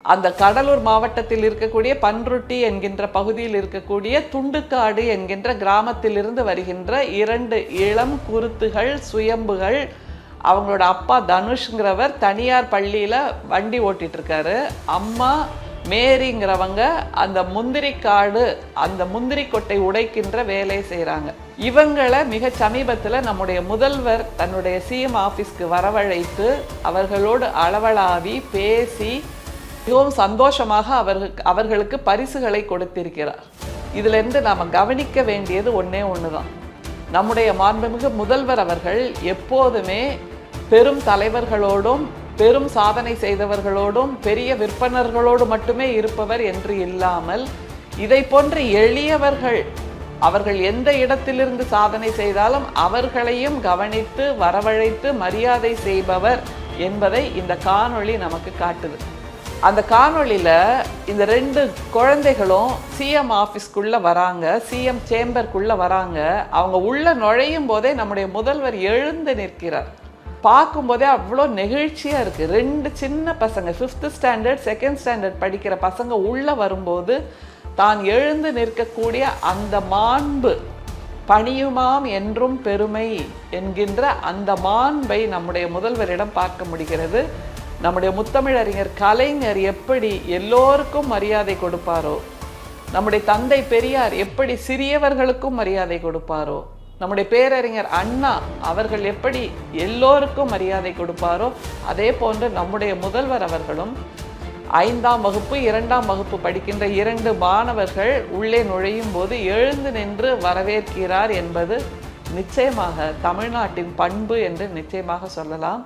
அந்த கடலூர் மாவட்டத்தில் இருக்கக்கூடிய பன்ருட்டி என்கின்ற பகுதியில் இருக்கக்கூடிய துண்டுக்காடு என்கின்ற கிராமத்திலிருந்து வருகின்ற 2 இளம் குருத்துகள் சுயம்புகள். அவங்களோட அப்பா தனுஷ்ங்கிறவர் தனியார் பள்ளியில் வண்டி ஓட்டிட்டு இருக்காரு. அம்மா மேரிங்கிறவங்க அந்த முந்திரிக்காடு அந்த முந்திரி கொட்டை உடைக்கின்ற வேலையை செய்கிறாங்க. இவங்களை மிக சமீபத்தில் நம்முடைய முதல்வர் தன்னுடைய சிஎம் ஆஃபீஸ்க்கு வரவழைத்து அவர்களோடு அளவலாவி பேசி மிகவும் சந்தோஷமாக அவர்களுக்கு பரிசுகளை கொடுத்திருக்கிறார். இதிலிருந்து நாம் கவனிக்க வேண்டியது ஒன்றே ஒன்று தான். நம்முடைய மாண்புமிகு முதல்வர் அவர்கள் எப்போதுமே பெரும் தலைவர்களோடும் பெரும் சாதனை செய்தவர்களோடும் பெரிய விற்பனர்களோடு மட்டுமே இருப்பவர் என்று இல்லாமல் இதை போன்ற எளியவர்கள் அவர்கள் எந்த இடத்திலிருந்து சாதனை செய்தாலும் அவர்களையும் கவனித்து வரவழைத்து மரியாதை செய்பவர் என்பதை இந்த காணொளி நமக்கு காட்டுது. அந்த காணொளியில் இந்த 2 குழந்தைகளும் சிஎம் ஆஃபீஸ்க்குள்ளே வராங்க, சிஎம் சேம்பருக்குள்ளே வராங்க. அவங்க உள்ளே நுழையும் போதே நம்முடைய முதல்வர் எழுந்து நிற்கிறார். பார்க்கும்போதே அவ்வளோ நெகிழ்ச்சியாக இருக்குது. 2 சின்ன பசங்க 5th ஸ்டாண்டர்ட் 2nd ஸ்டாண்டர்ட் படிக்கிற பசங்க உள்ளே வரும்போது தான் எழுந்து நிற்கக்கூடிய அந்த மாண்பு, பணியுமாம் என்றும் பெருமை என்கின்ற அந்த மாண்பை நம்முடைய முதல்வரிடம் பார்க்க முடிகிறது. நம்முடைய முத்தமிழறிஞர் கலைஞர் எப்படி எல்லோருக்கும் மரியாதை கொடுப்பாரோ, நம்முடைய தந்தை பெரியார் எப்படி சிறியவர்களுக்கும் மரியாதை கொடுப்பாரோ, நம்முடைய பேரறிஞர் அண்ணா அவர்கள் எப்படி எல்லோருக்கும் மரியாதை கொடுப்பாரோ, அதே போன்று நம்முடைய முதல்வர் அவர்களும் 5ஆம் வகுப்பு 2ஆம் வகுப்பு படிக்கின்ற 2 மாணவர்கள் உள்ளே நுழையும் போது எழுந்து நின்று வரவேற்கிறார் என்பது நிச்சயமாக தமிழ்நாட்டின் பண்பு என்று நிச்சயமாக சொல்லலாம்.